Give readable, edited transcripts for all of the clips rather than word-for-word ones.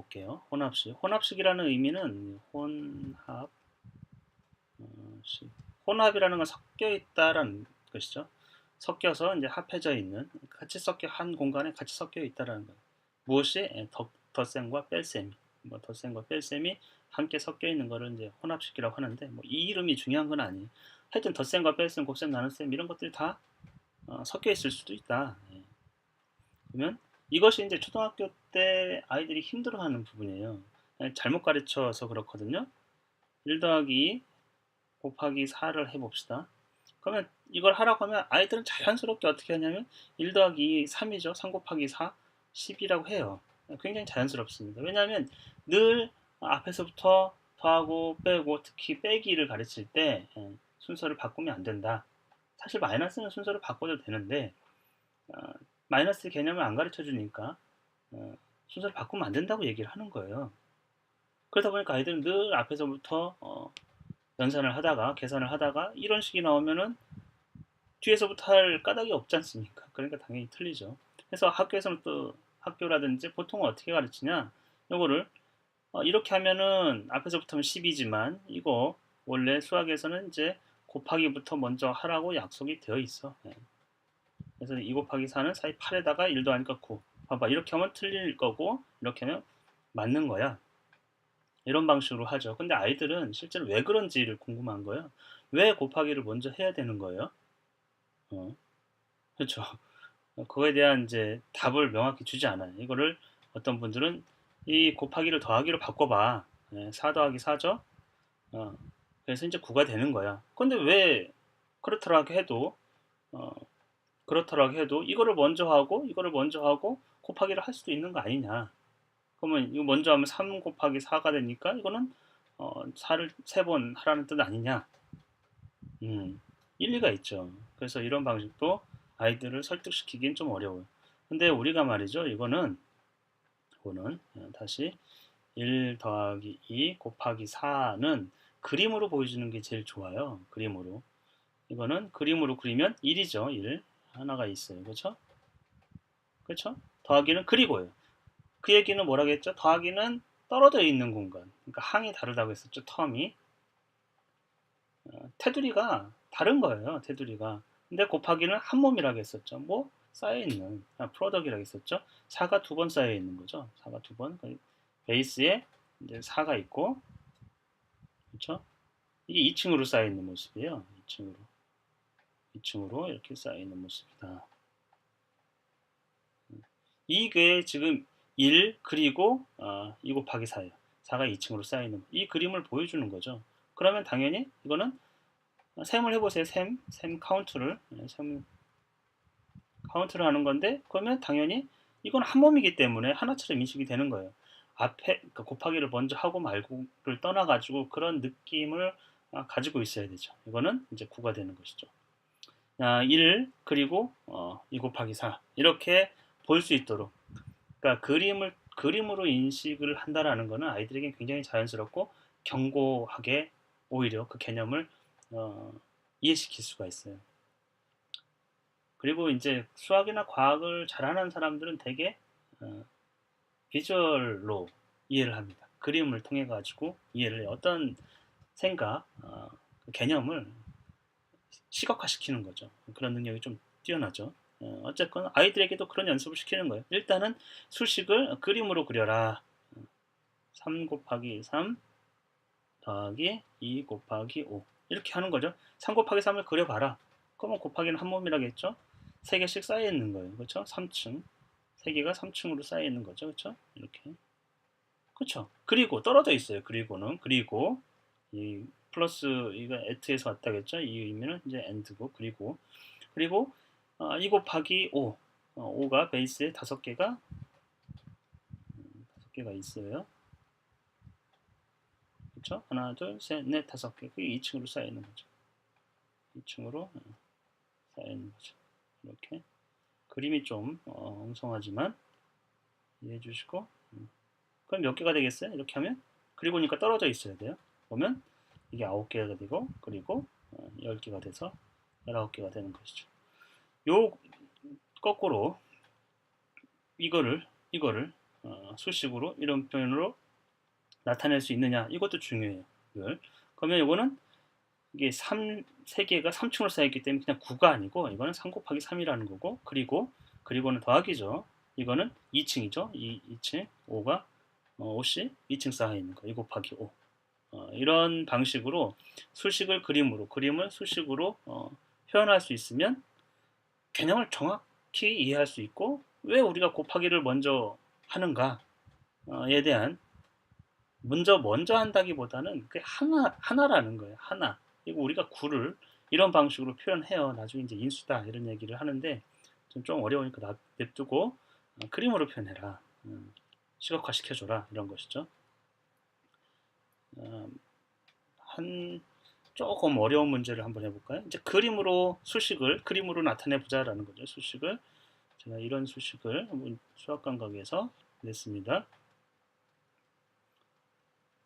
볼게요. 혼합식이라는 의미는 혼합이라는 건 섞여 있다라는 것이죠. 섞여서 이제 합해져 있는, 같이 섞여 한 공간에 같이 섞여 있다라는 거예요. 무엇이 덧셈과 뺄셈이, 덧셈과 뺄셈이 함께 섞여 있는 거를 이제 혼합식이라고 하는데, 이 이름이 중요한 건 아니에요. 하여튼 덧셈과 뺄셈, 곱셈, 나눗셈 이런 것들이 다 섞여 있을 수도 있다. 예. 그러면 이것이 이제 초등학교 때 아이들이 힘들어하는 부분이에요. 잘못 가르쳐서 그렇거든요. 1 더하기 2 곱하기 4를 해봅시다. 그러면 이걸 하라고 하면 아이들은 자연스럽게 어떻게 하냐면 1 더하기 2 3이죠. 3 곱하기 4 10이라고 해요. 굉장히 자연스럽습니다. 왜냐하면 늘 앞에서부터 더하고 빼고, 특히 빼기를 가르칠 때 순서를 바꾸면 안 된다. 사실 마이너스는 순서를 바꿔도 되는데 마이너스 개념을 안 가르쳐 주니까 순서를 바꾸면 안 된다고 얘기를 하는 거예요. 그러다 보니까 아이들은 늘 앞에서부터 연산을 하다가 계산을 하다가 이런 식이 나오면은 뒤에서부터 할 까닭이 없지 않습니까? 그러니까 당연히 틀리죠. 그래서 학교에서는 또 학교라든지 보통은 어떻게 가르치냐? 요거를 이렇게 하면은 앞에서부터는 10이지만 이거 원래 수학에서는 이제 곱하기부터 먼저 하라고 약속이 되어 있어. 예. 그래서 2 곱하기 4는 사이 8에다가 1 더하니까 9. 봐봐, 이렇게 하면 틀릴 거고 이렇게 하면 맞는 거야. 이런 방식으로 하죠. 근데 아이들은 실제로 왜 그런지를 궁금한 거예요. 왜 곱하기를 먼저 해야 되는 거예요? 그렇죠. 그거에 대한 이제 답을 명확히 주지 않아요. 이거를 어떤 분들은 이 곱하기를 더하기로 바꿔봐. 4 더하기 4죠. 그래서 이제 9가 되는 거야. 근데 왜 그렇더라고 해도 어, 이거를 먼저 하고 이거를 먼저 하고 곱하기를 할 수도 있는 거 아니냐. 그러면 이거 먼저 하면 3 곱하기 4가 되니까 이거는 4를 3번 하라는 뜻 아니냐. 일리가 있죠. 그래서 이런 방식도 아이들을 설득시키긴 좀 어려워요. 근데 우리가 말이죠. 이거는 다시 1 더하기 2 곱하기 4는 그림으로 보여주는 게 제일 좋아요. 그림으로. 이거는 그림으로 그리면 1이죠. 1. 하나가 있어요. 그렇죠? 그렇죠? 더하기는 그리고요. 그 얘기는 뭐라고 했죠? 더하기는 떨어져 있는 공간. 그러니까 항이 다르다고 했었죠. 텀이. 테두리가 다른 거예요. 테두리가. 근데 곱하기는 한 몸이라고 했었죠. 뭐 쌓여있는 프로덕이라고 했었죠. 4가 두 번 쌓여 있는 거죠. 4가 두 번. 베이스에 이제 4가 있고, 그렇죠? 이게 2층으로 쌓여 있는 모습이에요. 2층으로 이렇게 쌓여 있는 모습이다. 이게 지금 1 그리고 2 곱하기 4예요. 4가 2층으로 쌓여 있는 이 그림을 보여주는 거죠. 그러면 당연히 이거는 셈을 해보세요. 셈 카운트를 하는 건데, 그러면 당연히 이건 한 몸이기 때문에 하나처럼 인식이 되는 거예요. 앞에 그러니까 곱하기를 먼저 하고 말고를 떠나가지고 그런 느낌을 가지고 있어야 되죠. 이거는 이제 9가 되는 것이죠. 1 그리고 2 곱하기 4 이렇게 볼 수 있도록, 그러니까 그림으로 인식을 한다라는 것은 아이들에게 굉장히 자연스럽고 견고하게 오히려 그 개념을 이해시킬 수가 있어요. 그리고 이제 수학이나 과학을 잘하는 사람들은 되게 비주얼로 이해를 합니다. 그림을 통해 가지고 이해를 해요. 어떤 생각, 그 개념을 시각화시키는 거죠. 그런 능력이 좀 뛰어나죠. 어쨌건 아이들에게도 그런 연습을 시키는 거예요. 일단은 수식을 그림으로 그려라. 3 곱하기 3 더하기 2 곱하기 5 이렇게 하는 거죠. 3 곱하기 3을 그려봐라. 그러면 곱하기는 한 몸이라겠죠. 3개씩 쌓여 있는 거예요. 그렇죠? 3층. 3개가 3층으로 쌓여 있는 거죠. 그렇죠? 이렇게. 그렇죠. 그리고 떨어져 있어요. 그리고 이 플러스 이거 at에서 왔다겠죠. 이 의미는 이제 and고 그리고 2 곱하기 5 5가 베이스에 5개가 있어요. 그렇죠? 하나, 둘, 셋, 넷, 5개. 그게 2층으로 쌓여 있는 거죠. 2층으로 쌓여 있는 거죠. 이렇게 그림이 좀 엉성하지만 이해해 주시고, 그럼 몇 개가 되겠어요? 이렇게 하면 그리고니까 떨어져 있어야 돼요. 보면 이게 9개가 되고, 그리고 10개가 돼서 19개가 되는 것이죠. 요 거꾸로 이거를 수식으로 이런 표현으로 나타낼 수 있느냐, 이것도 중요해요. 그러면 이거는 이게 3개가 3층으로 쌓여있기 때문에 그냥 9가 아니고 이거는 3 곱하기 3이라는 거고, 그리고는 더하기죠. 이거는 2층이죠. 2층 5가 5씩 2층 쌓여있는 거, 2 곱하기 5. 이런 방식으로 수식을 그림을 수식으로 표현할 수 있으면 개념을 정확히 이해할 수 있고, 왜 우리가 곱하기를 먼저 하는가에 대한 먼저 한다기보다는 그게 하나라는 거예요. 하나. 이거 우리가 9를 이런 방식으로 표현해요. 나중에 이제 인수다 이런 얘기를 하는데 좀 어려우니까 냅두고 그림으로 표현해라. 시각화 시켜줘라 이런 것이죠. 한 조금 어려운 문제를 한번 해볼까요? 이제 수식을 그림으로 나타내 보자라는 거죠. 수식을 제가 이런 수식을 한번 수학 감각에서 냈습니다.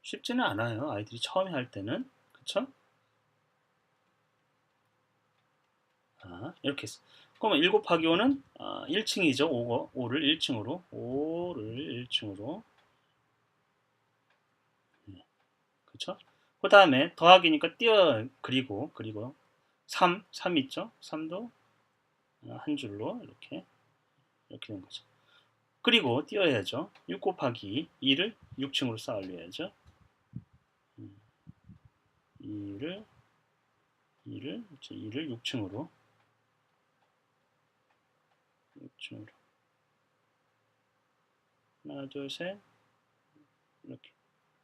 쉽지는 않아요. 아이들이 처음에 할 때는. 그쵸? 이렇게 했어. 그러면 1 곱하기 5는 1층이죠. 5를 1층으로. 네. 그쵸? 그 다음에 더하기니까 그리고 3 있죠? 3도 한 줄로 이렇게 된 거죠. 그리고 띄어야죠. 6 곱하기 2를 6층으로 쌓아 올려야죠. 2를 6층으로 하나 둘 셋 이렇게,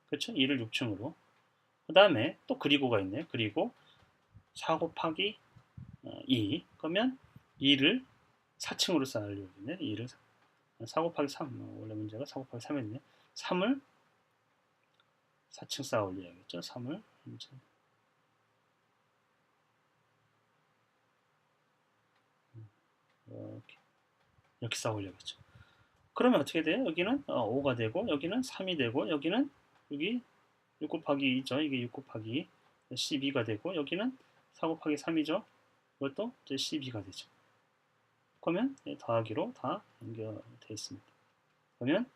그렇죠? 2를 6층으로. 그 다음에 또 그리고가 있네요. 그리고 4 곱하기 2 그러면 2를 4층으로 쌓으려고 했네. 2를 4 곱하기 3 원래 문제가 4 곱하기 3이었네. 3을 4층 쌓아 올려야겠죠. 3을 이렇게 쌓아 올려야겠죠. 그러면 어떻게 돼요? 여기는 5가 되고, 여기는 3이 되고, 여기 6 곱하기 2죠. 이게 6 곱하기 12가 되고, 여기는 4 곱하기 3이죠. 이것도 이제 12가 되죠. 그러면 더하기로 다 연결되어 있습니다. 그러면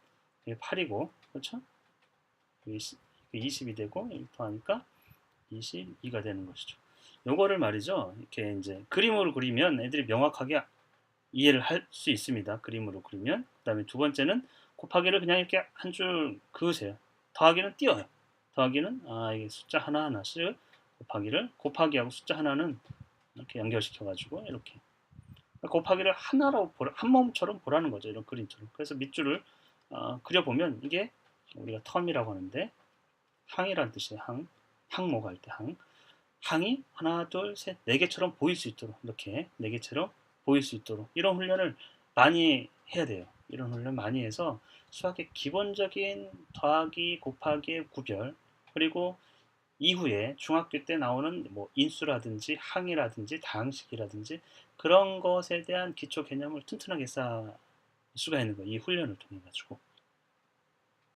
이게 8이고, 그렇죠? 20이 되고, 여기 더하니까 22가 되는 것이죠. 요거를 말이죠. 이렇게 이제 그림으로 그리면 애들이 명확하게 이해를 할 수 있습니다. 그림으로 그리면. 그 다음에 두 번째는 곱하기를 그냥 이렇게 한 줄 그으세요. 더하기는 띄어요. 더하기는 이게 숫자 하나씩 곱하기하고 숫자 하나는 이렇게 연결시켜가지고 이렇게 곱하기를 하나로 한 몸처럼 보라는 거죠. 이런 그림처럼. 그래서 밑줄을 그려보면 이게 우리가 텀이라고 하는데, 항이라는 뜻이에요. 항목 할 때 항이 하나 둘 셋 네 개처럼 보일 수 있도록, 이렇게 네 개처럼 보일 수 있도록 이런 훈련을 많이 해야 돼요. 이런 훈련 많이 해서 수학의 기본적인 더하기 곱하기의 구별, 그리고 이후에 중학교 때 나오는 뭐 인수라든지 항이라든지 다항식이라든지 그런 것에 대한 기초 개념을 튼튼하게 쌓을 수가 있는 거예요. 이 훈련을 통해 가지고.